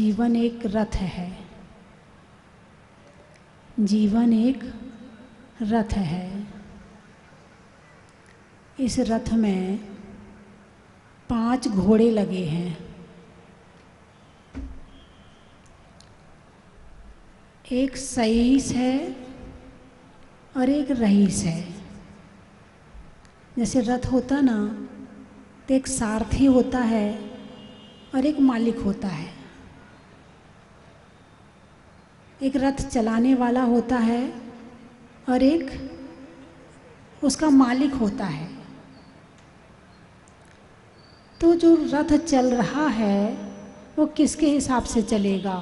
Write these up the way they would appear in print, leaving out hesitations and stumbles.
जीवन एक रथ है। जीवन एक रथ है। इस रथ में 5 घोड़े लगे हैं। एक सईस है और एक रईस है। जैसे रथ होता ना, तो एक सारथी होता है और एक मालिक होता है। एक रथ चलाने वाला होता है और एक उसका मालिक होता है। तो जो रथ चल रहा है वो किसके हिसाब से चलेगा?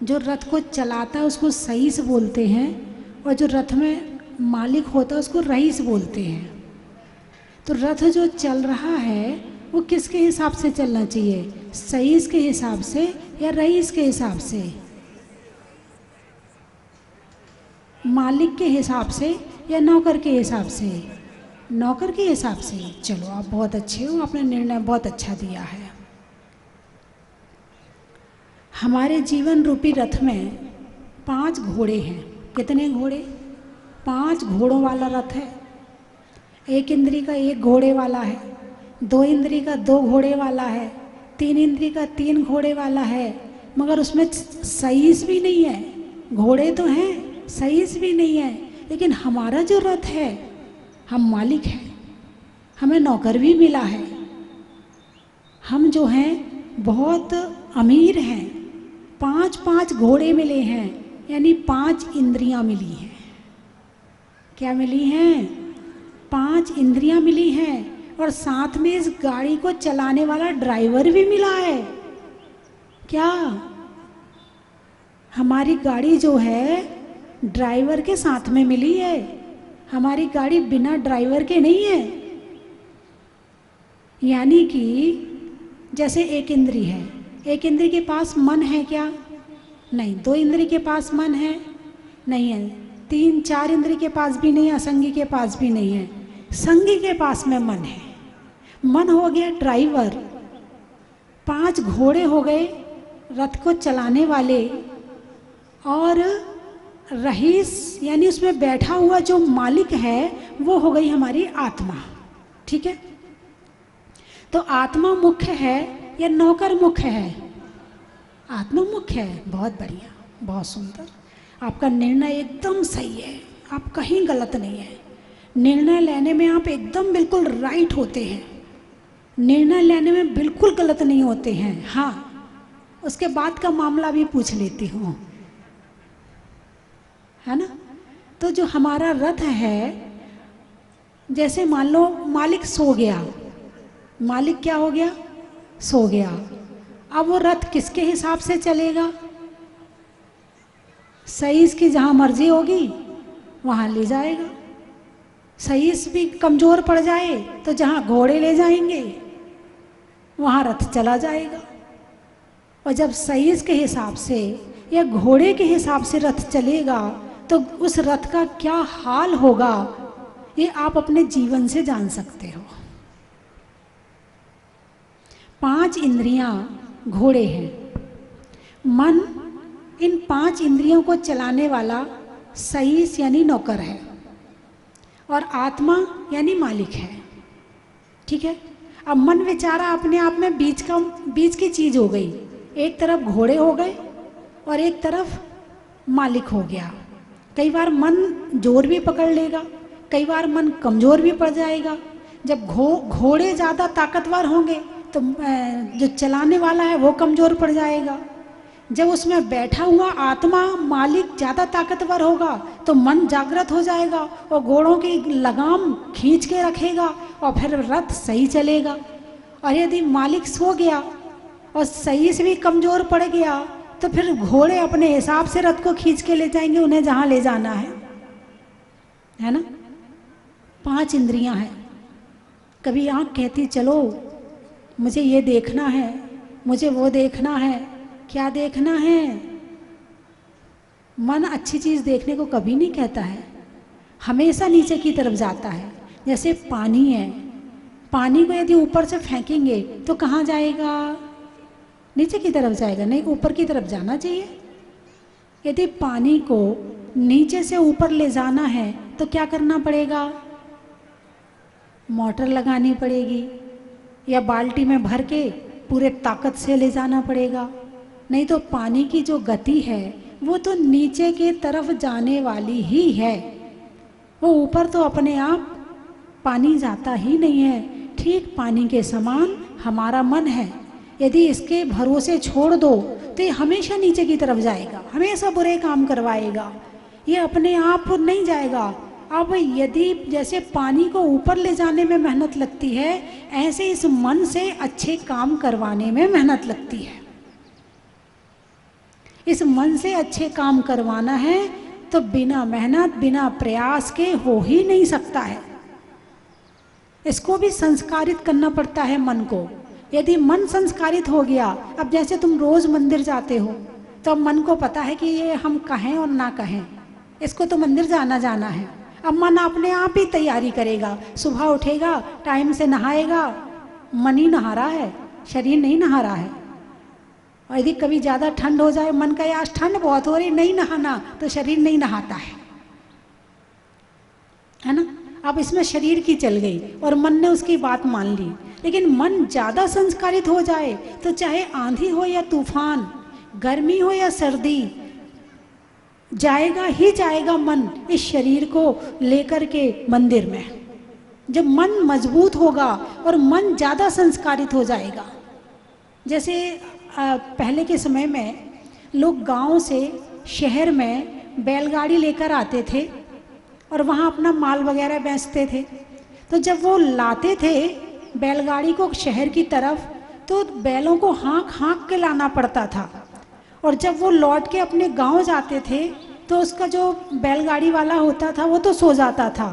जो रथ को चलाता है उसको सईस बोलते हैं, और जो रथ में मालिक होता है उसको रईस बोलते हैं। तो रथ जो चल रहा है वो किसके हिसाब से चलना चाहिए? सईस के हिसाब से या रईस के हिसाब से? मालिक के हिसाब से या नौकर के हिसाब से? नौकर के हिसाब से। चलो, आप बहुत अच्छे हो, आपने निर्णय बहुत अच्छा दिया है। हमारे जीवन रूपी रथ में 5 घोड़े हैं। कितने घोड़े? 5 घोड़ों वाला रथ है। एक इंद्री का 1 घोड़े वाला है, 2 इंद्री का 2 घोड़े वाला है, 3 इंद्री का 3 घोड़े वाला है। मगर उसमें सईस भी नहीं है। घोड़े तो हैं, सईस भी नहीं है। लेकिन हमारा जो रथ है, हम मालिक हैं, हमें नौकर भी मिला है। हम जो हैं बहुत अमीर हैं। 5 घोड़े मिले हैं, यानी 5 इंद्रियां मिली हैं। क्या मिली हैं? 5 इंद्रियां मिली हैं, और साथ में इस गाड़ी को चलाने वाला ड्राइवर भी मिला है। क्या? हमारी गाड़ी जो है ड्राइवर के साथ में मिली है। हमारी गाड़ी बिना ड्राइवर के नहीं है। यानी कि जैसे एक इंद्री है, एक इंद्री के पास मन है क्या? नहीं। 2 इंद्री के पास मन है? नहीं है। 3-4 इंद्री के पास भी नहीं है, असंगी के पास भी नहीं है। संगी के पास में मन है। मन हो गया ड्राइवर। 5 घोड़े हो गए रथ को चलाने वाले, और रईस यानी उसमें बैठा हुआ जो मालिक है वो हो गई हमारी आत्मा। ठीक है? तो आत्मा मुख्य है या नौकर मुख्य है? आत्मा मुख्य है। बहुत बढ़िया, बहुत सुंदर। आपका निर्णय एकदम सही है, आप कहीं गलत नहीं है। निर्णय लेने में आप एकदम बिल्कुल राइट होते हैं। निर्णय लेने में बिल्कुल गलत नहीं होते हैं। हाँ, उसके बाद का मामला भी पूछ लेती हूँ, है ना? तो जो हमारा रथ है, जैसे मान लो मालिक सो गया। मालिक क्या हो गया? सो गया। अब वो रथ किसके हिसाब से चलेगा? सईस की जहाँ मर्जी होगी वहाँ ले जाएगा। सईस भी कमज़ोर पड़ जाए तो जहाँ घोड़े ले जाएंगे वहाँ रथ चला जाएगा। और जब सईस के हिसाब से या घोड़े के हिसाब से रथ चलेगा तो उस रथ का क्या हाल होगा, ये आप अपने जीवन से जान सकते हो। 5 इंद्रियां घोड़े हैं। मन इन 5 इंद्रियों को चलाने वाला सईस यानी नौकर है, और आत्मा यानी मालिक है। ठीक है? अब मन विचारा अपने आप में बीच की चीज हो गई। एक तरफ घोड़े हो गए और एक तरफ मालिक हो गया। कई बार मन जोर भी पकड़ लेगा, कई बार मन कमजोर भी पड़ जाएगा। जब घोड़े ज़्यादा ताकतवर होंगे तो जो चलाने वाला है वो कमजोर पड़ जाएगा। जब उसमें बैठा हुआ आत्मा मालिक ज़्यादा ताकतवर होगा तो मन जागृत हो जाएगा और घोड़ों की लगाम खींच के रखेगा और फिर रथ सही चलेगा। और यदि मालिक सो गया और सही से भी कमज़ोर पड़ गया तो फिर घोड़े अपने हिसाब से रथ को खींच के ले जाएंगे उन्हें जहाँ ले जाना है ना? 5 इंद्रियां हैं। कभी आँख कहती चलो मुझे ये देखना है, मुझे वो देखना है। क्या देखना है? मन अच्छी चीज़ देखने को कभी नहीं कहता है, हमेशा नीचे की तरफ जाता है। जैसे पानी है, पानी को यदि ऊपर से फेंकेंगे तो कहाँ जाएगा? नीचे की तरफ जाएगा, नहीं ऊपर की तरफ जाना चाहिए। यदि पानी को नीचे से ऊपर ले जाना है तो क्या करना पड़ेगा? मोटर लगानी पड़ेगी या बाल्टी में भर के पूरे ताकत से ले जाना पड़ेगा। नहीं तो पानी की जो गति है वो तो नीचे की तरफ जाने वाली ही है, वो ऊपर तो अपने आप पानी जाता ही नहीं है। ठीक पानी के समान हमारा मन है, यदि इसके भरोसे छोड़ दो तो ये हमेशा नीचे की तरफ जाएगा, हमेशा बुरे काम करवाएगा, ये अपने आप नहीं जाएगा। अब यदि जैसे पानी को ऊपर ले जाने में मेहनत लगती है, ऐसे इस मन से अच्छे काम करवाने में मेहनत लगती है। इस मन से अच्छे काम करवाना है तो बिना मेहनत बिना प्रयास के हो ही नहीं सकता है। इसको भी संस्कारित करना पड़ता है मन को। यदि मन संस्कारित हो गया, अब जैसे तुम रोज मंदिर जाते हो तो अब मन को पता है कि ये हम कहें और ना कहें, इसको तो मंदिर जाना है। अब मन अपने आप ही तैयारी करेगा, सुबह उठेगा, टाइम से नहाएगा। मन ही नहा रहा है, शरीर नहीं नहा रहा है। और यदि कभी ज़्यादा ठंड हो जाए, मन का आज ठंड बहुत हो रही, नहीं नहाना, तो शरीर नहीं नहाता है ना। अब इसमें शरीर की चल गई और मन ने उसकी बात मान ली। लेकिन मन ज़्यादा संस्कारित हो जाए तो चाहे आंधी हो या तूफान, गर्मी हो या सर्दी, जाएगा ही जाएगा मन इस शरीर को लेकर के मंदिर में। जब मन मजबूत होगा और मन ज़्यादा संस्कारित हो जाएगा। जैसे पहले के समय में लोग गांव से शहर में बैलगाड़ी लेकर आते थे और वहाँ अपना माल वगैरह बेचते थे। तो जब वो लाते थे बैलगाड़ी को शहर की तरफ, तो बैलों को हाँक हाँक के लाना पड़ता था। और जब वो लौट के अपने गांव जाते थे तो उसका जो बैलगाड़ी वाला होता था वो तो सो जाता था,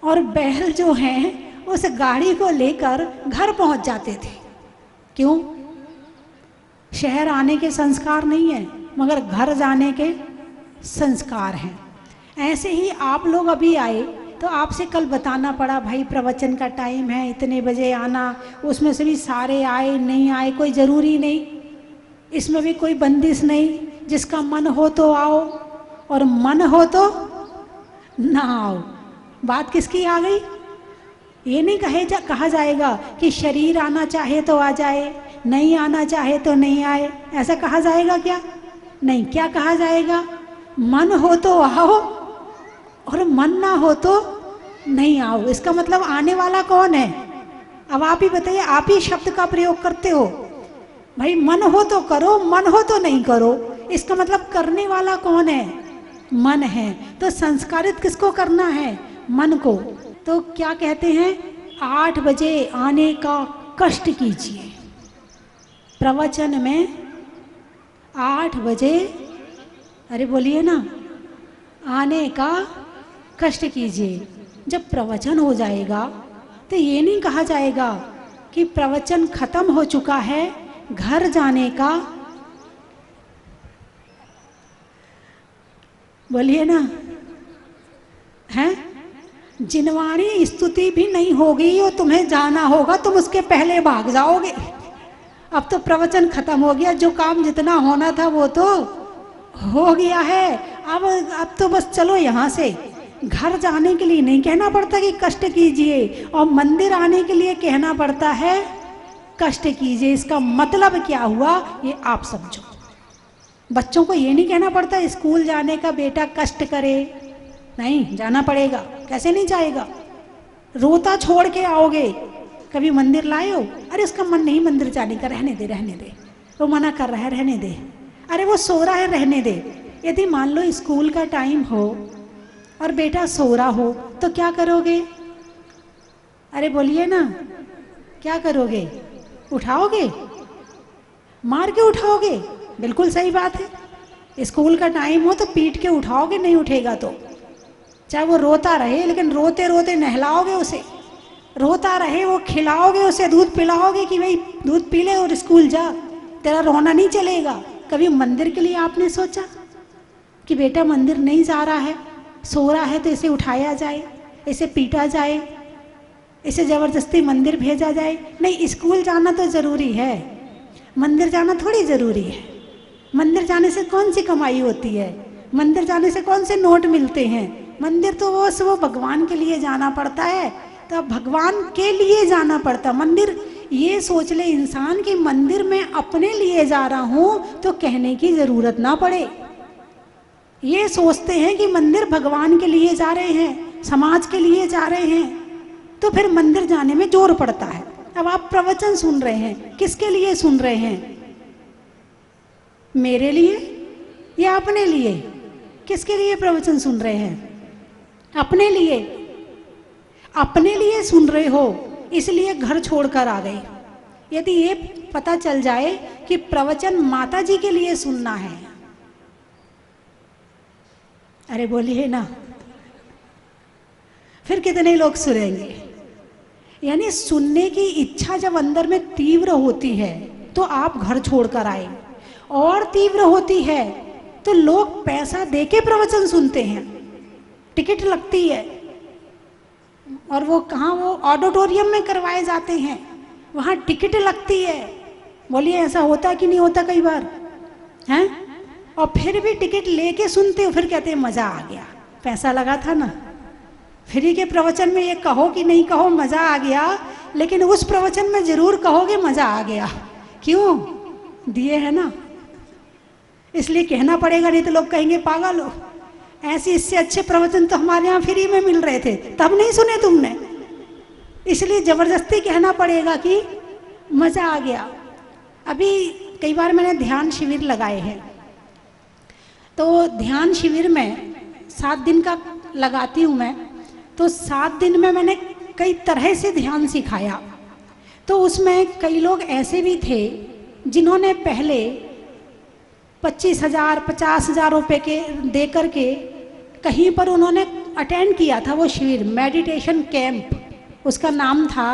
और बैल जो हैं उस गाड़ी को लेकर घर पहुंच जाते थे। क्यों? शहर आने के संस्कार नहीं है, मगर घर जाने के संस्कार हैं। ऐसे ही आप लोग अभी आए तो आपसे कल बताना पड़ा, भाई प्रवचन का टाइम है, इतने बजे आना। उसमें से भी सारे आए नहीं आए कोई ज़रूरी नहीं, इसमें भी कोई बंदिश नहीं। जिसका मन हो तो आओ और मन हो तो ना आओ। बात किसकी आ गई? ये नहीं कहा जाएगा कि शरीर आना चाहे तो आ जाए, नहीं आना चाहे तो नहीं आए। ऐसा कहा जाएगा क्या? नहीं। क्या कहा जाएगा? मन हो तो आओ और मन ना हो तो नहीं आओ। इसका मतलब आने वाला कौन है? अब आप ही बताइए, आप ही शब्द का प्रयोग करते हो। भाई मन हो तो करो, मन हो तो नहीं करो। इसका मतलब करने वाला कौन है? मन है। तो संस्कारित किसको करना है? मन को। तो क्या कहते हैं? 8 बजे आने का कष्ट कीजिए। प्रवचन में 8 बजे, अरे बोलिए ना, आने का कष्ट कीजिए। जब प्रवचन हो जाएगा तो ये नहीं कहा जाएगा कि प्रवचन खत्म हो चुका है, घर जाने का। बोलिए ना, हैं? जिनवाणी स्तुति भी नहीं होगी और तुम्हें जाना होगा, तुम उसके पहले भाग जाओगे। अब तो प्रवचन खत्म हो गया, जो काम जितना होना था वो तो हो गया है। अब तो बस चलो यहाँ से। घर जाने के लिए नहीं कहना पड़ता कि कष्ट कीजिए, और मंदिर आने के लिए कहना पड़ता है कष्ट कीजिए। इसका मतलब क्या हुआ ये आप समझो। बच्चों को ये नहीं कहना पड़ता स्कूल जाने का बेटा कष्ट करे, नहीं, जाना पड़ेगा। कैसे नहीं जाएगा? रोता छोड़ के आओगे। कभी मंदिर लाए हो? अरे उसका मन नहीं मंदिर जाने का, रहने दे, वो मना कर रहा है, रहने दे। अरे वो सो रहा है, रहने दे। यदि मान लो स्कूल का टाइम हो और बेटा सो रहा हो तो क्या करोगे? अरे बोलिए ना, क्या करोगे? उठाओगे? मार के उठाओगे? बिल्कुल सही बात है। स्कूल का टाइम हो तो पीट के उठाओगे, नहीं उठेगा तो। चाहे वो रोता रहे, लेकिन रोते रोते नहलाओगे उसे, रोता रहे वो खिलाओगे उसे, दूध पिलाओगे कि भाई दूध पी ले और स्कूल जा, तेरा रोना नहीं चलेगा। कभी मंदिर के लिए आपने सोचा कि बेटा मंदिर नहीं जा रहा है, सो रहा है, तो इसे उठाया जाए, इसे पीटा जाए, इसे ज़बरदस्ती मंदिर भेजा जाए? नहीं, स्कूल जाना तो ज़रूरी है, मंदिर जाना थोड़ी ज़रूरी है। मंदिर जाने से कौन सी कमाई होती है? मंदिर जाने से कौन से नोट मिलते हैं? मंदिर तो वो भगवान के लिए जाना पड़ता है। तो भगवान के लिए जाना पड़ता मंदिर। ये सोच ले इंसान कि मंदिर में अपने लिए जा रहा हूँ तो कहने की ज़रूरत ना पड़े। ये सोचते हैं कि मंदिर भगवान के लिए जा रहे हैं, समाज के लिए जा रहे हैं, तो फिर मंदिर जाने में जोर पड़ता है। अब आप प्रवचन सुन रहे हैं, किसके लिए सुन रहे हैं? मेरे लिए या अपने लिए? किसके लिए प्रवचन सुन रहे हैं? अपने लिए। अपने लिए सुन रहे हो इसलिए घर छोड़कर आ गए। यदि ये पता चल जाए कि प्रवचन माता जी के लिए सुनना है, अरे बोलिए ना, फिर कितने लोग सुनेंगे? यानी सुनने की इच्छा जब अंदर में तीव्र होती है तो आप घर छोड़कर आए, और तीव्र होती है तो लोग पैसा देके प्रवचन सुनते हैं, टिकट लगती है, और वो कहाँ, वो ऑडिटोरियम में करवाए जाते हैं, वहाँ टिकट लगती है। बोलिए ऐसा होता कि नहीं होता कई बार हैं? और फिर भी टिकट लेके सुनते हो, फिर कहते हैं मज़ा आ गया, पैसा लगा था ना। फ्री के प्रवचन में ये कहो कि नहीं कहो मज़ा आ गया, लेकिन उस प्रवचन में ज़रूर कहोगे मज़ा आ गया। क्यों? दिए है ना, इसलिए कहना पड़ेगा, नहीं तो लोग कहेंगे पागल हो, ऐसे इससे अच्छे प्रवचन तो हमारे यहाँ फ्री में मिल रहे थे, तब नहीं सुने तुमने। इसलिए ज़बरदस्ती कहना पड़ेगा कि मज़ा आ गया। अभी कई बार मैंने ध्यान शिविर लगाए हैं, तो ध्यान शिविर में 7 दिन का लगाती हूँ मैं, तो 7 दिन में मैंने कई तरह से ध्यान सिखाया। तो उसमें कई लोग ऐसे भी थे जिन्होंने पहले 25,000 50,000 रुपये के दे करके कहीं पर उन्होंने अटेंड किया था वो शिविर, मेडिटेशन कैंप उसका नाम था,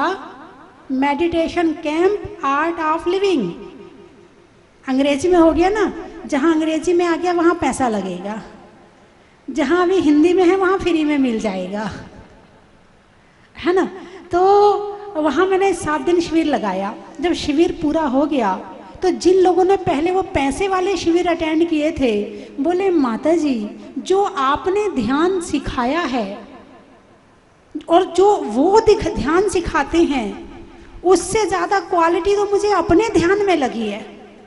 meditation camp art of living. अंग्रेजी में हो गया ना, जहाँ अंग्रेजी में आ गया वहाँ पैसा लगेगा, जहाँ अभी हिंदी में है वहाँ फ्री में मिल जाएगा, है ना। तो वहाँ मैंने 7 दिन शिविर लगाया। जब शिविर पूरा हो गया तो जिन लोगों ने पहले वो पैसे वाले शिविर अटेंड किए थे, बोले माता जी जो आपने ध्यान सिखाया है और जो वो ध्यान सिखाते हैं उससे ज़्यादा क्वालिटी तो मुझे अपने ध्यान में लगी है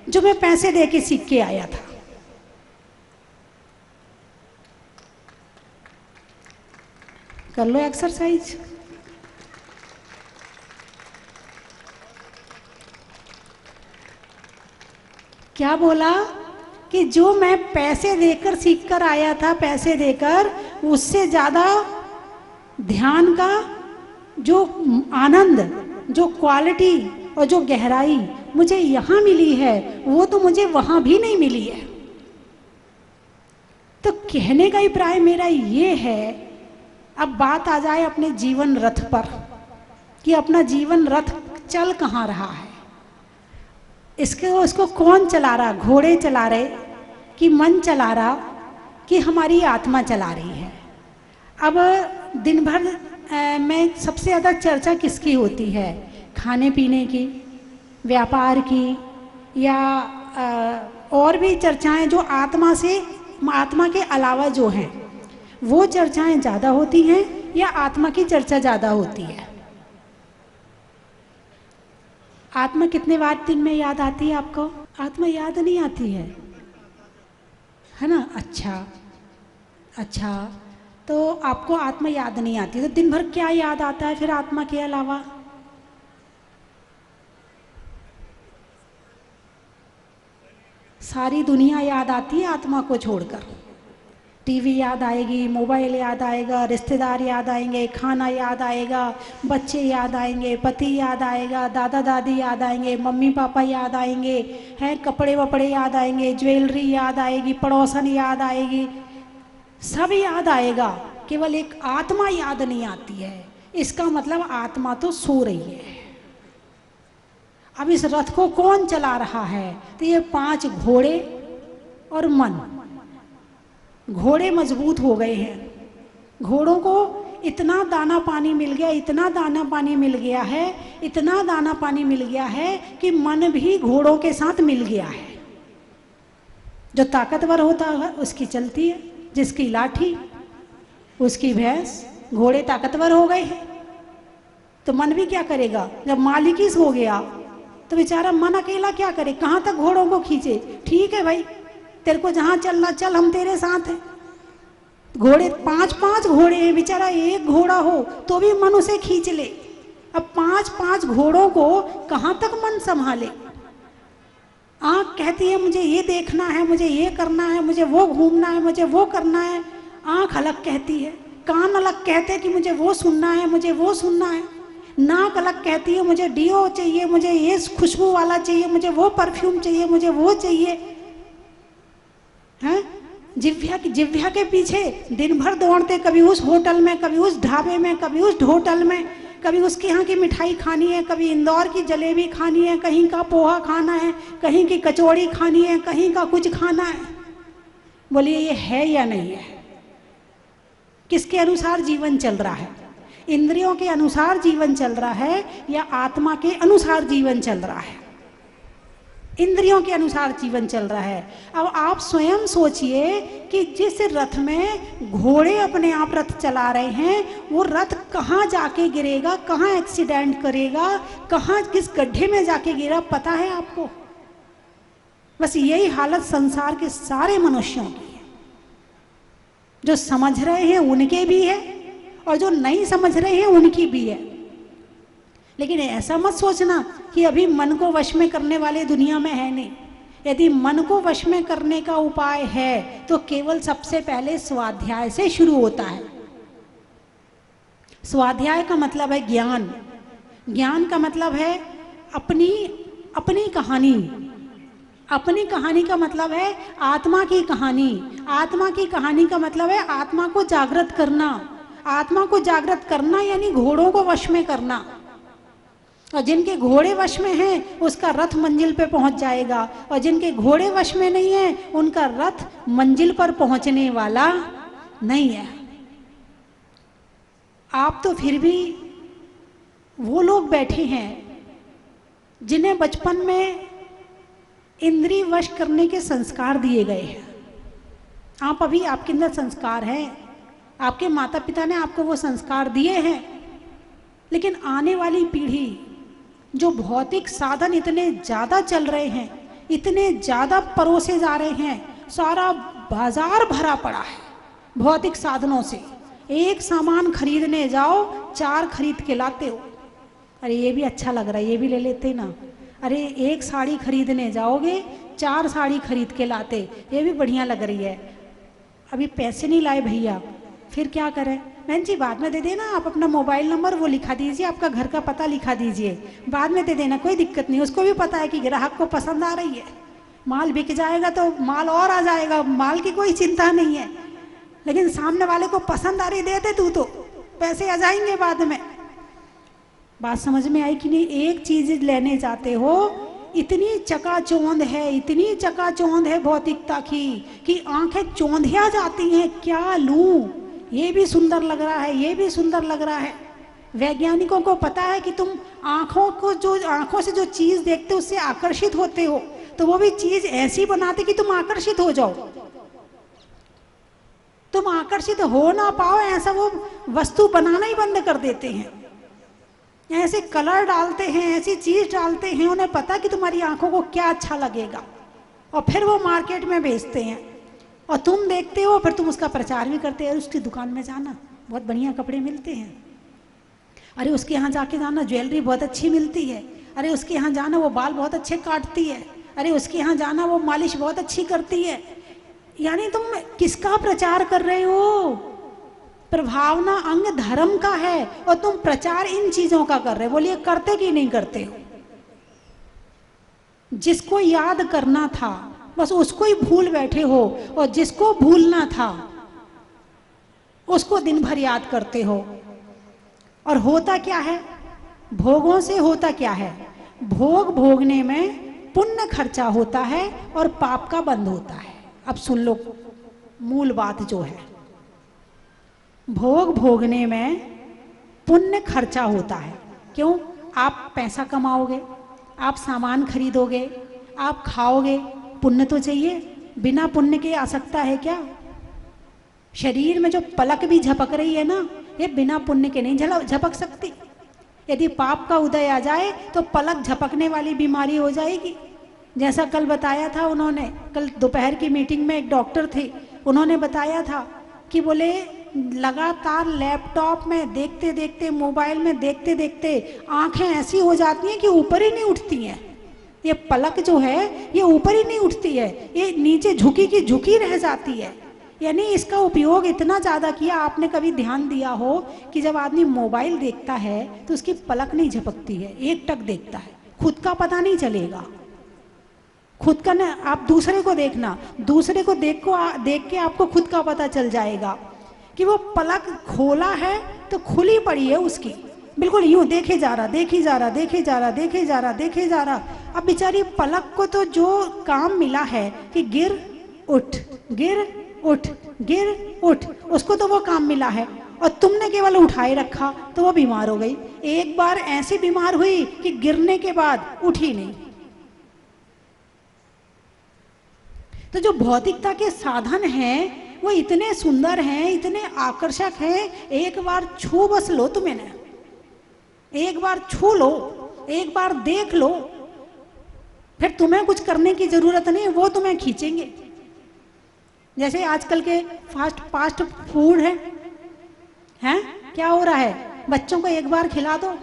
जो मैं पैसे दे के सीख के आया था। कर लो एक्सरसाइज। क्या बोला कि जो मैं पैसे देकर सीख कर आया था, पैसे देकर, उससे ज़्यादा ध्यान का जो आनंद, जो क्वालिटी और जो गहराई मुझे यहाँ मिली है वो तो मुझे वहाँ भी नहीं मिली है। तो कहने का अभिप्राय मेरा ये है, अब बात आ जाए अपने जीवन रथ पर कि अपना जीवन रथ चल कहाँ रहा है, इसको कौन चला रहा? घोड़े चला रहे कि मन चला रहा कि हमारी आत्मा चला रही है? अब दिन भर में सबसे ज़्यादा चर्चा किसकी होती है? खाने पीने की, व्यापार की, या और भी चर्चाएं जो आत्मा के अलावा जो हैं वो चर्चाएं ज़्यादा होती हैं, या आत्मा की चर्चा ज़्यादा होती है? आत्मा कितने बार दिन में याद आती है आपको? आत्मा याद नहीं आती है ना? अच्छा, तो आपको आत्मा याद नहीं आती, तो दिन भर क्या याद आता है फिर आत्मा के अलावा? सारी दुनिया याद आती है आत्मा को छोड़कर। टीवी याद आएगी, मोबाइल याद आएगा, रिश्तेदार याद आएंगे, खाना याद आएगा, बच्चे याद आएंगे, पति याद आएगा, दादा दादी याद आएंगे, मम्मी पापा याद आएंगे, हैं कपड़े वपड़े याद आएंगे, ज्वेलरी याद आएगी, पड़ोसन याद आएगी, सब याद आएगा, केवल एक आत्मा याद नहीं आती है। इसका मतलब आत्मा तो सो रही है। अब इस रथ को कौन चला रहा है? तो ये 5 घोड़े और मन। घोड़े मजबूत हो गए हैं, घोड़ों को इतना दाना पानी मिल गया, इतना दाना पानी मिल गया है, इतना दाना पानी मिल गया है कि मन भी घोड़ों के साथ मिल गया है। जो ताकतवर होता है उसकी चलती है, जिसकी लाठी उसकी भैंस। घोड़े ताकतवर हो गए हैं तो मन भी क्या करेगा? जब मालिकी हो गया तो बेचारा मन अकेला क्या करे, कहाँ तक घोड़ों को खींचे। ठीक है भाई, तेरे को जहाँ चलना चल, हम तेरे साथ हैं। घोड़े 5-5 घोड़े हैं, बेचारा एक घोड़ा हो तो भी मन उसे खींच ले। अब 5-5 घोड़ों को कहाँ तक मन संभाले। आँख कहती है मुझे ये देखना है, मुझे ये करना है, मुझे वो घूमना है, मुझे वो करना है। आँख अलग कहती है, कान अलग कहते हैं कि मुझे वो सुनना है, मुझे वो सुनना है। नाक अलग कहती है मुझे डिओ चाहिए, मुझे ये खुशबू वाला चाहिए, मुझे वो परफ्यूम चाहिए, मुझे वो चाहिए। हैं? जिह्वा के पीछे दिन भर दौड़ते, कभी उस होटल में, कभी उस ढाबे में, कभी उस होटल में, कभी उसके यहाँ की मिठाई खानी है, कभी इंदौर की जलेबी खानी है, कहीं का पोहा खाना है, कहीं की कचौड़ी खानी है, कहीं का कुछ खाना है। बोलिए ये है या नहीं है? किसके अनुसार जीवन चल रहा है? इंद्रियों के अनुसार जीवन चल रहा है या आत्मा के अनुसार जीवन चल रहा है? इंद्रियों के अनुसार जीवन चल रहा है। अब आप स्वयं सोचिए कि जिस रथ में घोड़े अपने आप रथ चला रहे हैं, वो रथ कहाँ जाके गिरेगा, कहाँ एक्सीडेंट करेगा, कहाँ किस गड्ढे में जाके गिरा, पता है आपको? बस यही हालत संसार के सारे मनुष्यों की है। जो समझ रहे हैं उनके भी है और जो नहीं समझ रहे हैं उनकी भी है। लेकिन ऐसा मत सोचना कि अभी मन को वश में करने वाले दुनिया में है नहीं। यदि मन को वश में करने का उपाय है तो केवल सबसे पहले स्वाध्याय से शुरू होता है। स्वाध्याय का मतलब है ज्ञान। ज्ञान का मतलब है अपनी कहानी। अपनी कहानी का मतलब है आत्मा की कहानी। आत्मा की कहानी का मतलब है आत्मा को जागृत करना। आत्मा को जागृत करना यानी घोड़ों को वश में करना। और जिनके घोड़े वश में हैं उसका रथ मंजिल पे पहुंच जाएगा, और जिनके घोड़े वश में नहीं है उनका रथ मंजिल पर पहुंचने वाला नहीं है। आप तो फिर भी वो लोग बैठे हैं जिन्हें बचपन में इंद्रिय वश करने के संस्कार दिए गए हैं। आप अभी आपके अंदर संस्कार है, आपके माता पिता ने आपको वो संस्कार दिए हैं। लेकिन आने वाली पीढ़ी जो भौतिक साधन इतने ज़्यादा चल रहे हैं, इतने ज़्यादा परोसे जा रहे हैं, सारा बाजार भरा पड़ा है भौतिक साधनों से। एक सामान खरीदने जाओ 4 खरीद के लाते हो। अरे ये भी अच्छा लग रहा है, ये भी ले लेते ना। अरे एक साड़ी खरीदने जाओगे 4 साड़ी खरीद के लाते, ये भी बढ़िया लग रही है। अभी पैसे नहीं लाए भैया, फिर क्या करें? बहन जी बाद में दे देना, आप अपना मोबाइल नंबर वो लिखा दीजिए, आपका घर का पता लिखा दीजिए, बाद में दे देना, कोई दिक्कत नहीं। उसको भी पता है कि ग्राहक को पसंद आ रही है, माल बिक जाएगा तो माल और आ जाएगा, माल की कोई चिंता नहीं है। लेकिन सामने वाले को पसंद आ रही, दे दे तू, तो पैसे आ जाएंगे बाद में। बात समझ में आई कि नहीं? एक चीज लेने जाते हो, इतनी चकाचौंध है, इतनी चकाचौंध है भौतिकता की कि आंखें चौंधिया जाती हैं। क्या लूं, ये भी सुंदर लग रहा है, ये भी सुंदर लग रहा है। वैज्ञानिकों को पता है कि तुम आंखों से जो चीज देखते हो उससे आकर्षित होते हो, तो वो भी चीज ऐसी बनाते कि तुम आकर्षित हो जाओ। तुम आकर्षित हो ना पाओ ऐसा वो वस्तु बनाना ही बंद कर देते हैं। ऐसे कलर डालते हैं, ऐसी चीज डालते हैं, उन्हें पता कि तुम्हारी आंखों को क्या अच्छा लगेगा, और फिर वो मार्केट में बेचते हैं और तुम देखते हो, फिर तुम उसका प्रचार भी करते हो। उसकी दुकान में जाना, बहुत बढ़िया कपड़े मिलते हैं। अरे उसके यहाँ जाके जाना, ज्वेलरी बहुत अच्छी मिलती है। अरे उसके यहाँ जाना, वो बाल बहुत अच्छे काटती है। अरे उसके यहाँ जाना, वो मालिश बहुत अच्छी करती है। यानी तुम किसका प्रचार कर रहे हो? प्रभावना अंग धर्म का है और तुम प्रचार इन चीजों का कर रहे हो। बोलिए करते कि नहीं करते हो? जिसको याद करना था बस उसको ही भूल बैठे हो, और जिसको भूलना था उसको दिन भर याद करते हो। और होता क्या है? भोगों से होता क्या है? भोग भोगने में पुण्य खर्चा होता है और पाप का बंध होता है। अब सुन लो मूल बात जो है, भोग भोगने में पुण्य खर्चा होता है। क्यों? आप पैसा कमाओगे, आप सामान खरीदोगे, आप खाओगे, पुण्य तो चाहिए। बिना पुण्य के आ सकता है क्या? शरीर में जो पलक भी झपक रही है ना, ये बिना पुण्य के नहीं झपक सकती। यदि पाप का उदय आ जाए तो पलक झपकने वाली बीमारी हो जाएगी। जैसा कल बताया था उन्होंने, कल दोपहर की मीटिंग में एक डॉक्टर थे, उन्होंने बताया था कि बोले लगातार लैपटॉप में देखते देखते, मोबाइल में देखते देखते आंखें ऐसी हो जाती हैं कि ऊपर ही नहीं उठती हैं। ये पलक जो है ये ऊपर ही नहीं उठती है, ये नीचे झुकी की झुकी रह जाती है। यानी इसका उपयोग इतना ज़्यादा किया। आपने कभी ध्यान दिया हो कि जब आदमी मोबाइल देखता है तो उसकी पलक नहीं झपकती है, एक टक देखता है, खुद का पता नहीं चलेगा। खुद का ना, आप दूसरे को देखना, दूसरे को देख के आपको खुद का पता चल जाएगा कि वो पलक खोला है तो खुली पड़ी है उसकी, बिल्कुल यूं देखे जा रहा, देखे जा रहा, देखे जा रहा, देखे जा रहा, देखे जा रहा। अब बेचारी पलक को तो जो काम मिला है कि गिर उठ, गिर उठ, गिर उठ, उसको तो वो काम मिला है, और तुमने केवल उठाए रखा तो वो बीमार हो गई। एक बार ऐसी बीमार हुई कि गिरने के बाद उठी नहीं। तो जो भौतिकता के साधन हैं वो इतने सुंदर हैं, इतने आकर्षक हैं। एक बार छू बस लो तो मैंने, एक बार छू लो, एक बार देख लो, फिर तुम्हें कुछ करने की जरूरत नहीं, वो तुम्हें खींचेंगे। जैसे आजकल के फास्ट फूड हैं, क्या हो रहा है, बच्चों को एक बार खिला दो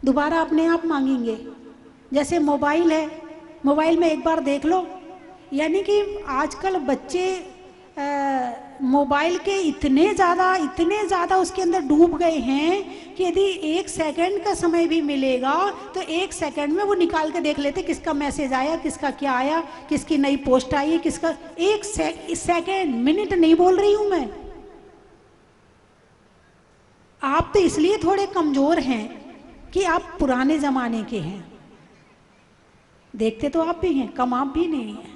दोबारा अपने आप मांगेंगे। जैसे मोबाइल है, मोबाइल में एक बार देख लो, यानी कि आजकल बच्चे मोबाइल के इतने ज़्यादा उसके अंदर डूब गए हैं कि यदि 1 सेकंड का समय भी मिलेगा तो 1 सेकंड में वो निकाल के देख लेते किसका मैसेज आया, किसका क्या आया, किसकी नई पोस्ट आई है, किसका। 1 सेकंड, मिनट नहीं बोल रही हूं मैं। आप तो इसलिए थोड़े कमजोर हैं कि आप पुराने जमाने के हैं। देखते तो आप भी हैं, कम आप भी नहीं हैं।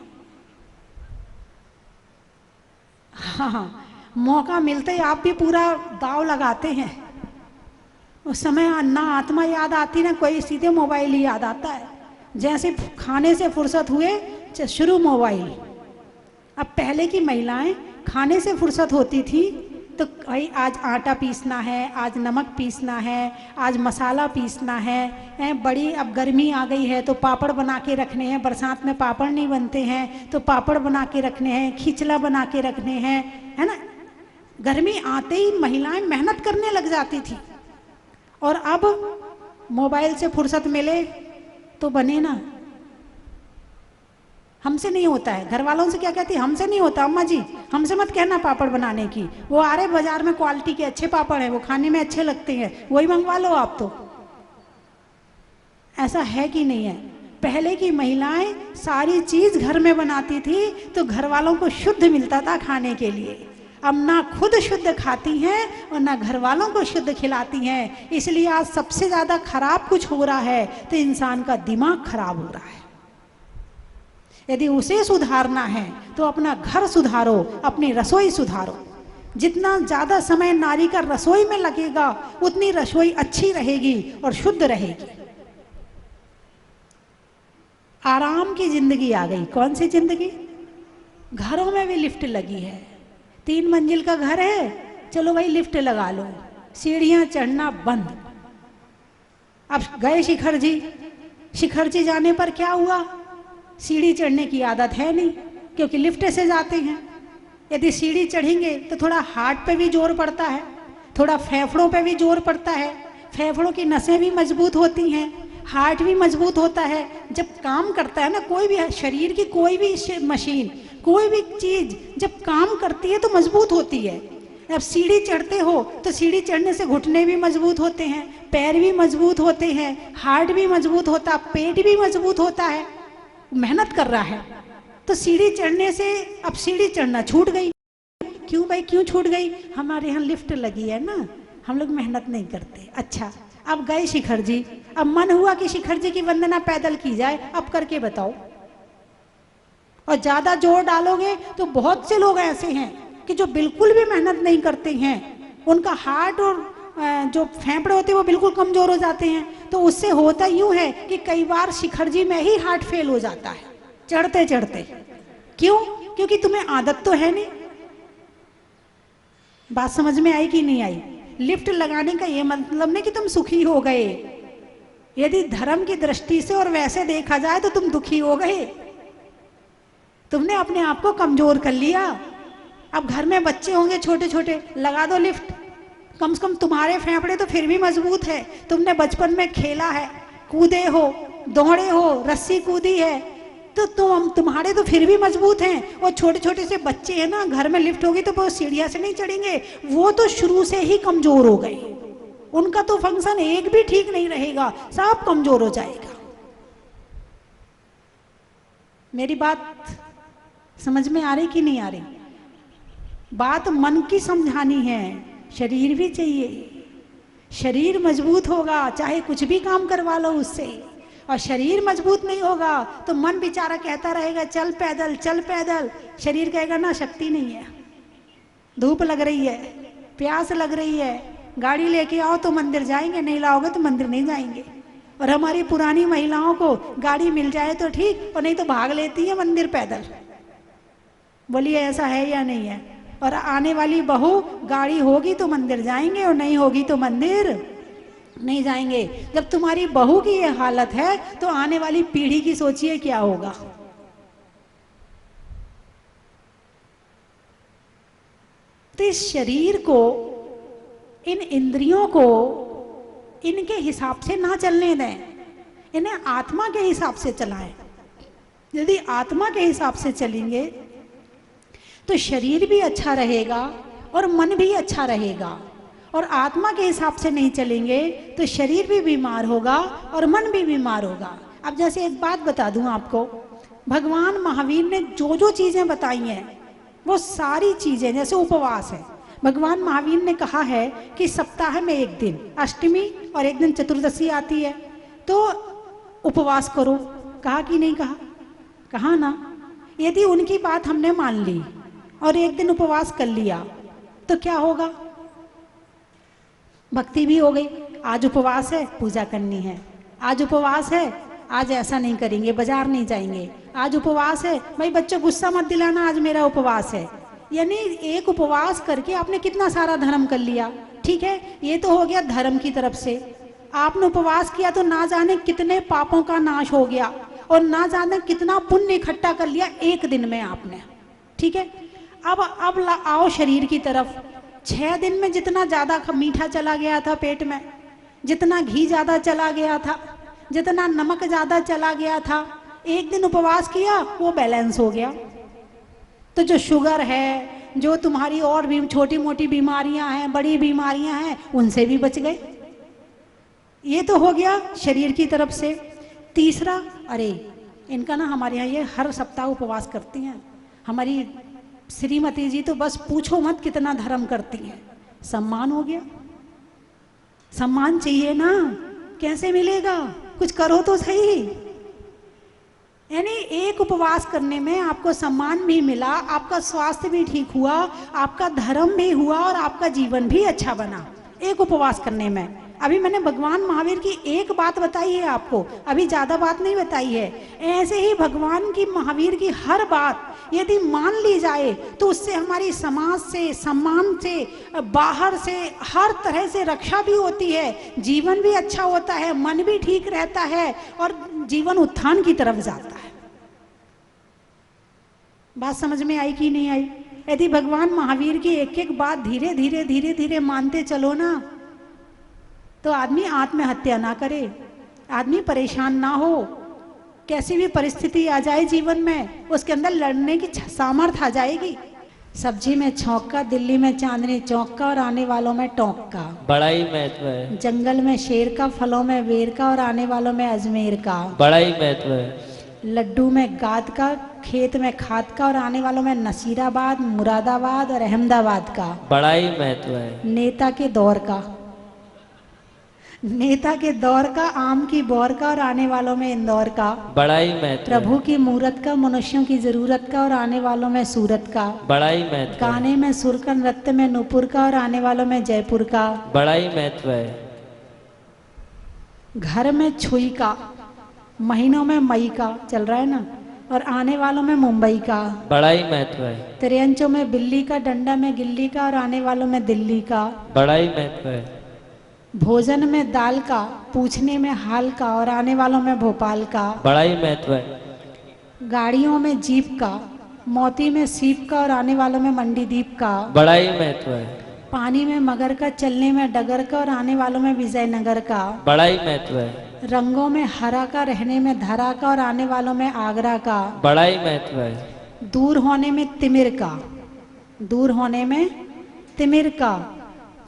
हाँ, मौका मिलते ही आप भी पूरा दाव लगाते हैं। उस समय ना आत्मा याद आती ना कोई, सीधे मोबाइल ही याद आता है। जैसे खाने से फुर्सत हुए शुरू मोबाइल। अब पहले की महिलाएं खाने से फुर्सत होती थी तो भाई आज आटा पीसना है, आज नमक पीसना है, आज मसाला पीसना है, बड़ी अब गर्मी आ गई है तो पापड़ बना के रखने हैं, बरसात में पापड़ नहीं बनते हैं तो पापड़ बना के रखने हैं, खिचला बना के रखने हैं, है ना। गर्मी आते ही महिलाएं मेहनत करने लग जाती थी। और अब मोबाइल से फुर्सत मिले तो बने ना, हमसे नहीं होता है। घर वालों से क्या कहती है, हमसे नहीं होता अम्मा जी, हमसे मत कहना पापड़ बनाने की, वो आ रहे बाजार में क्वालिटी के अच्छे पापड़ हैं, वो खाने में अच्छे लगते हैं, वही मंगवा लो आप। तो ऐसा है कि नहीं है? पहले की महिलाएं सारी चीज घर में बनाती थी तो घर वालों को शुद्ध मिलता था खाने के लिए। अब ना खुद शुद्ध खाती हैं और ना घर वालों को शुद्ध खिलाती हैं। इसलिए आज सबसे ज्यादा खराब कुछ हो रहा है तो इंसान का दिमाग खराब हो रहा है। यदि उसे सुधारना है तो अपना घर सुधारो, अपनी रसोई सुधारो। जितना ज़्यादा समय नारी का रसोई में लगेगा उतनी रसोई अच्छी रहेगी और शुद्ध रहेगी। आराम की जिंदगी आ गई। कौन सी जिंदगी? घरों में भी लिफ्ट लगी है। 3 मंजिल का घर है, चलो भाई लिफ्ट लगा लो, सीढ़ियां चढ़ना बंद। अब गए शिखर जी जाने पर क्या हुआ? सीढ़ी चढ़ने की आदत है नहीं, क्योंकि लिफ्ट से जाते हैं। यदि सीढ़ी चढ़ेंगे तो थोड़ा हार्ट पे भी जोर पड़ता है, थोड़ा फेफड़ों पे भी जोर पड़ता है। फेफड़ों की नसें भी मजबूत होती हैं, हार्ट भी मजबूत होता है। जब काम करता है ना कोई भी शरीर की कोई भी मशीन, कोई भी चीज जब काम करती है तो मजबूत होती है। अब सीढ़ी चढ़ते हो तो सीढ़ी चढ़ने से घुटने भी मजबूत होते हैं, पैर भी मजबूत होते हैं, हार्ट भी मजबूत होता है, पेट भी मजबूत होता है। मेहनत कर रहा है तो सीढ़ी चढ़ने से अब सीढ़ी चढ़ना छूट गई। क्यों भाई, क्यों छूट गई? हमारे यहाँ लिफ्ट लगी है ना, हम लोग मेहनत नहीं करते। अच्छा, अब गए शिखर जी, अब मन हुआ कि शिखर जी की वंदना पैदल की जाए, अब करके बताओ। और ज्यादा जोर डालोगे तो बहुत से लोग ऐसे हैं कि जो बिल्कुल भी मेहनत नहीं करते हैं, उनका हार्ट और जो फेफड़े होते हैं वो बिल्कुल कमजोर हो जाते हैं। तो उससे होता यूं है कि कई बार शिखरजी में ही हार्ट फेल हो जाता है चढ़ते चढ़ते। क्यों? क्योंकि तुम्हें आदत तो है नहीं। बात समझ में आई कि नहीं आई? लिफ्ट लगाने का ये मतलब नहीं कि तुम सुखी हो गए। यदि धर्म की दृष्टि से और वैसे देखा जाए तो तुम दुखी हो गए। तुमने अपने आप को कमजोर कर लिया। अब घर में बच्चे होंगे छोटे छोटे, लगा दो लिफ्ट, कम से कम तुम्हारे फेफड़े तो फिर भी मजबूत है। तुमने बचपन में खेला है, कूदे हो, दौड़े हो, रस्सी कूदी है, तो तुम्हारे तो फिर भी मजबूत हैं। और छोटे छोटे से बच्चे हैं ना, घर में लिफ्ट होगी तो वो सीढ़ियां से नहीं चढ़ेंगे, वो तो शुरू से ही कमजोर हो गए। उनका तो फंक्शन एक भी ठीक नहीं रहेगा, सब कमजोर हो जाएगा। मेरी बात समझ में आ रही कि नहीं आ रही? बात मन की समझानी है। शरीर भी चाहिए। शरीर मजबूत होगा चाहे कुछ भी काम करवा लो उससे, और शरीर मजबूत नहीं होगा तो मन बेचारा कहता रहेगा चल पैदल चल पैदल। शरीर कहेगा ना शक्ति नहीं है, धूप लग रही है, प्यास लग रही है, गाड़ी लेके आओ तो मंदिर जाएंगे, नहीं लाओगे तो मंदिर नहीं जाएंगे। और हमारी पुरानी महिलाओं को गाड़ी मिल जाए तो ठीक, और नहीं तो भाग लेती है मंदिर पैदल। बोलिए ऐसा है या नहीं है? और आने वाली बहू, गाड़ी होगी तो मंदिर जाएंगे और नहीं होगी तो मंदिर नहीं जाएंगे। जब तुम्हारी बहू की ये हालत है तो आने वाली पीढ़ी की सोचिए क्या होगा। तो इस शरीर को, इन इंद्रियों को इनके हिसाब से ना चलने दें, इन्हें आत्मा के हिसाब से चलाएं। यदि आत्मा के हिसाब से चलेंगे तो शरीर भी अच्छा रहेगा और मन भी अच्छा रहेगा। और आत्मा के हिसाब से नहीं चलेंगे तो शरीर भी बीमार होगा और मन भी बीमार होगा। अब जैसे एक बात बता दूं आपको, भगवान महावीर ने जो जो चीज़ें बताई हैं वो सारी चीज़ें, जैसे उपवास है, भगवान महावीर ने कहा है कि सप्ताह में एक दिन अष्टमी और एक दिन चतुर्दशी आती है तो उपवास करो। कहा कि नहीं कहा? कहा ना। यदि उनकी बात हमने मान ली और एक दिन उपवास कर लिया तो क्या होगा? भक्ति भी हो गई। आज उपवास है, पूजा करनी है। आज उपवास है, आज ऐसा नहीं करेंगे, बाजार नहीं जाएंगे। आज उपवास है, भाई बच्चों गुस्सा मत दिलाना, आज मेरा उपवास है। यानी एक उपवास करके आपने कितना सारा धर्म कर लिया। ठीक है, ये तो हो गया धर्म की तरफ से। आपने उपवास किया तो ना जाने कितने पापों का नाश हो गया और ना जाने कितना पुण्य इकट्ठा कर लिया एक दिन में आपने। ठीक है, अब आओ शरीर की तरफ। 6 दिन में जितना ज़्यादा मीठा चला गया था पेट में, जितना घी ज़्यादा चला गया था, जितना नमक ज़्यादा चला गया था, एक दिन उपवास किया वो बैलेंस हो गया। तो जो शुगर है, जो तुम्हारी और भी छोटी मोटी बीमारियां हैं, बड़ी बीमारियां हैं, उनसे भी बच गए। ये तो हो गया शरीर की तरफ से। तीसरा, अरे इनका ना हमारे यहाँ ये हर सप्ताह उपवास करती हैं। हमारी श्रीमती जी तो बस पूछो मत कितना धर्म करती हैं। सम्मान हो गया। सम्मान चाहिए ना, कैसे मिलेगा? कुछ करो तो सही। यानी एक उपवास करने में आपको सम्मान भी मिला, आपका स्वास्थ्य भी ठीक हुआ, आपका धर्म भी हुआ और आपका जीवन भी अच्छा बना एक उपवास करने में। अभी मैंने भगवान महावीर की एक बात बताई है आपको, अभी ज़्यादा बात नहीं बताई है। ऐसे ही भगवान की, महावीर की हर बात यदि मान ली जाए तो उससे हमारी समाज से, सम्मान से, बाहर से, हर तरह से रक्षा भी होती है, जीवन भी अच्छा होता है, मन भी ठीक रहता है और जीवन उत्थान की तरफ जाता है। बात समझ में आई कि नहीं आई? यदि भगवान महावीर की एक एक बात धीरे धीरे धीरे धीरे मानते चलो ना तो आदमी आत्महत्या ना करे, आदमी परेशान ना हो। कैसी भी परिस्थिति आ जाए जीवन में, उसके अंदर लड़ने की सामर्थ्य आ जाएगी। सब्जी में छौंक का, दिल्ली में चांदनी चौक का और आने वालों में टोंक का। बड़ा ही महत्व है। जंगल में शेर का, फलों में बेर का और आने वालों में अजमेर का। बड़ा ही महत्व है। लड्डू में गाद का, खेत में खाद का और आने वालों में नसीराबाद, मुरादाबाद और अहमदाबाद का। बड़ा ही महत्व है। नेता के दौर का। नेता के दौर का, आम की बौर का और आने वालों में इंदौर का, बड़ा ही महत्व है, प्रभु की मूरत का, मनुष्यों की जरूरत का और आने वालों में सूरत का, बड़ा ही महत्व है, गाने में सुर का, नृत्य में नूपुर का और आने वालों में जयपुर का, बड़ा ही महत्व है, घर में छुई का, महीनों में मई का चल रहा है ना, और आने वालों में मुंबई का, बड़ा ही महत्व है, त्रियंचों में बिल्ली का, डंडा में गिल्ली का और आने वालों में दिल्ली का, बड़ा ही महत्व है, भोजन में दाल का, पूछने में हाल का और आने वालों में भोपाल का, बड़ा ही महत्व है, गाड़ियों में जीप का, मोती में सीप का और आने वालों में मंडी दीप का, बड़ा ही महत्व है, पानी में मगर का, चलने में डगर का और आने वालों में विजयनगर का, बड़ा ही महत्व है, रंगों में हरा का, रहने में धरा का और आने वालों में आगरा का, बड़ा ही महत्व है, दूर होने में तिमिर का, दूर होने में तिमिर का,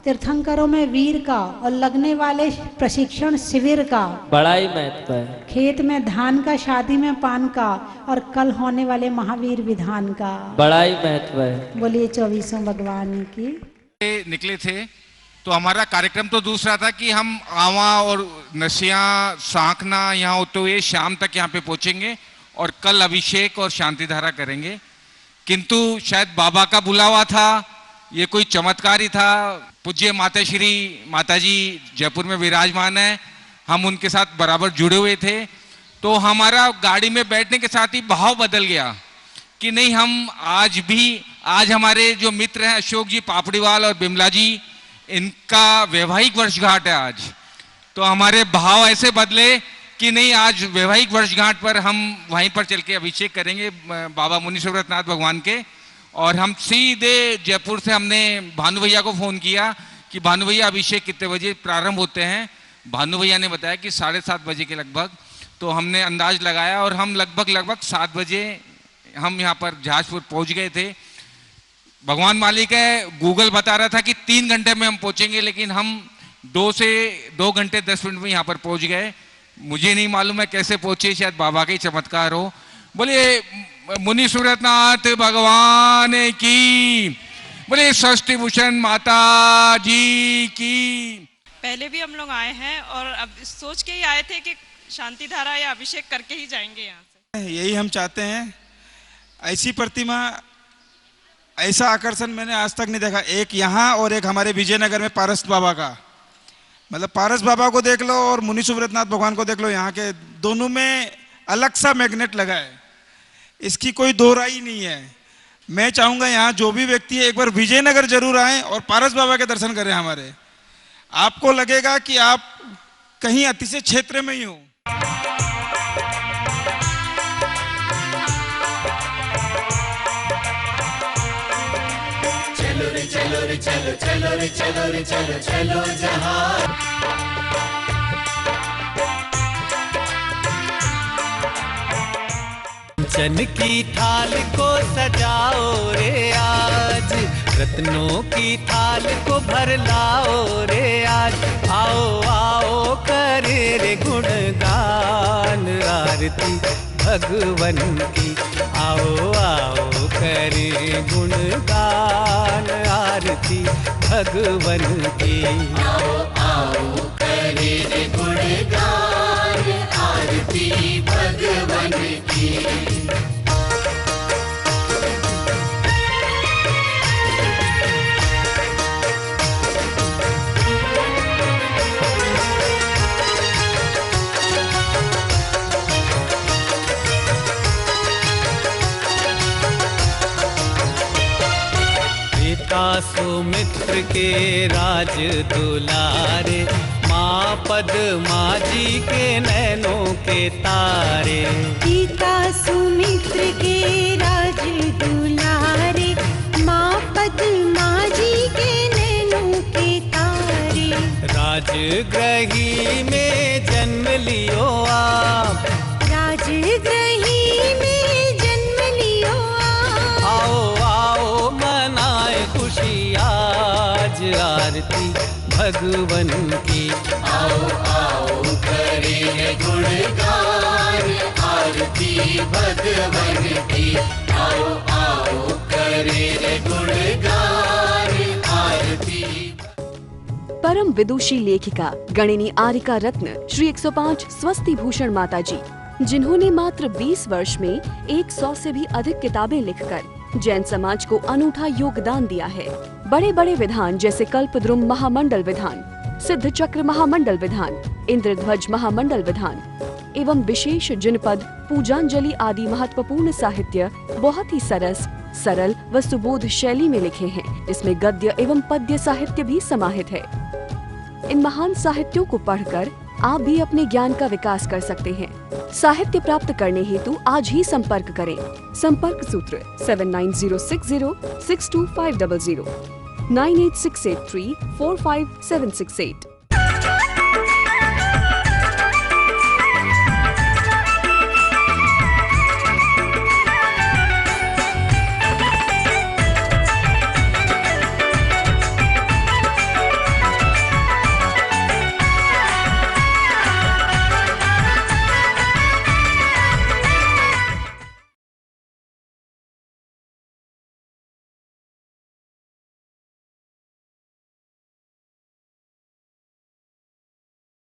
तीर्थंकरों में वीर का और लगने वाले प्रशिक्षण शिविर का, बड़ा ही महत्व है, खेत में धान का, शादी में पान का और कल होने वाले महावीर विधान का। बड़ा ही महत्व है। बोलिए 24 भगवान की। निकले थे तो हमारा कार्यक्रम तो दूसरा था कि हम आवा और नसिया सांकना यहाँ होते हुए शाम तक यहाँ पे पहुँचेंगे और कल अभिषेक और शांति धारा करेंगे, किंतु शायद बाबा का बुलावा था, ये कोई चमत्कार ही था। पूज्य माता जी जयपुर में विराजमान है, हम उनके साथ बराबर जुड़े हुए थे, तो हमारा गाड़ी में बैठने के साथ ही भाव बदल गया कि नहीं, हम आज हमारे जो मित्र हैं अशोक जी पापड़ीवाल और बिमला जी, इनका वैवाहिक वर्षगांठ है आज, तो हमारे भाव ऐसे बदले कि नहीं, आज वैवाहिक वर्षगांठ पर हम वहीं पर चल के अभिषेक करेंगे बाबा मुनीश्वरनाथ भगवान के। और हम सीधे जयपुर से हमने भानु भैया को फोन किया कि भानु भैया अभिषेक कितने बजे प्रारंभ होते हैं। भानु भैया ने बताया कि 7:30 बजे के लगभग, तो हमने अंदाज लगाया और हम लगभग 7 बजे हम यहाँ पर जहाजपुर पहुँच गए थे। भगवान मालिक है, गूगल बता रहा था कि 3 घंटे में हम पहुँचेंगे, लेकिन हम 2 घंटे 10 मिनट में यहाँ पर पहुँच गए। मुझे नहीं मालूम है कैसे पहुँचे, शायद बाबा का ही चमत्कार हो। बोलिए मुनीश्वरनाथ भगवान की, बोलिए षष्ठी भूषण माता जी की। पहले भी हम लोग आए हैं और अब सोच के ही आए थे कि शांति धारा या अभिषेक करके ही जाएंगे यहाँ से। यही हम चाहते हैं, ऐसी प्रतिमा, ऐसा आकर्षण मैंने आज तक नहीं देखा। एक यहाँ और एक हमारे विजयनगर में पारस बाबा का, मतलब पारस बाबा को देख लो और मुनीश्वरनाथ भगवान को देख लो, यहाँ के दोनों में अलग सा मैग्नेट लगा है, इसकी कोई दो राय नहीं है। मैं चाहूंगा यहाँ जो भी व्यक्ति है एक बार विजयनगर जरूर आए और पारस बाबा के दर्शन करें हमारे। आपको लगेगा कि आप कहीं अतिशय क्षेत्र में ही हो। चलो रे चलो रे चलो, चलो रे चलो रे चलो, चलो जहां। चन की थाल को सजाओ रे आज, रत्नों की थाल को भर लाओ रे आज। आओ आओ करे रे गुणगान आरती भगवन की, आओ आओ करे गुणगान आरती भगवन की। आओ आओ करे रे गुणगान आरती भगवन की। सुमित्र के राज दुलारे, माँ पद्मा जी के नैनों के तारे। पिता सुमित्र के राज दुलारे, माँ पद्मा जी के नैनों के तारे। राजगृही में जन्म लियो आप, राजगृही में जन्म लियो आप। आओ आओ मनाए खुशी आज आरती भगवन की। आओ आओ करे गुणगान आरती भगवन की। आओ आओ करे गुणगान आरती। परम परम विदुषी लेखिका गणिनी आरिका रत्न श्री 105 स्वस्ति भूषण माता जी, जिन्होंने मात्र 20 वर्ष में 100 से भी अधिक किताबें लिखकर जैन समाज को अनूठा योगदान दिया है। बड़े बड़े विधान जैसे कल्पद्रुम महामंडल विधान, सिद्ध चक्र महामंडल विधान, इंद्रध्वज महामंडल विधान एवं विशेष जिनपद, पूजांजलि आदि महत्वपूर्ण साहित्य बहुत ही सरस, सरल व सुबोध शैली में लिखे हैं, जिसमें गद्य एवं पद्य साहित्य भी समाहित है। इन महान साहित्यों को पढ़कर आप भी अपने ज्ञान का विकास कर सकते हैं। साहित्य प्राप्त करने हेतु आज ही संपर्क करें। संपर्क सूत्र 7906062500 98683 45768।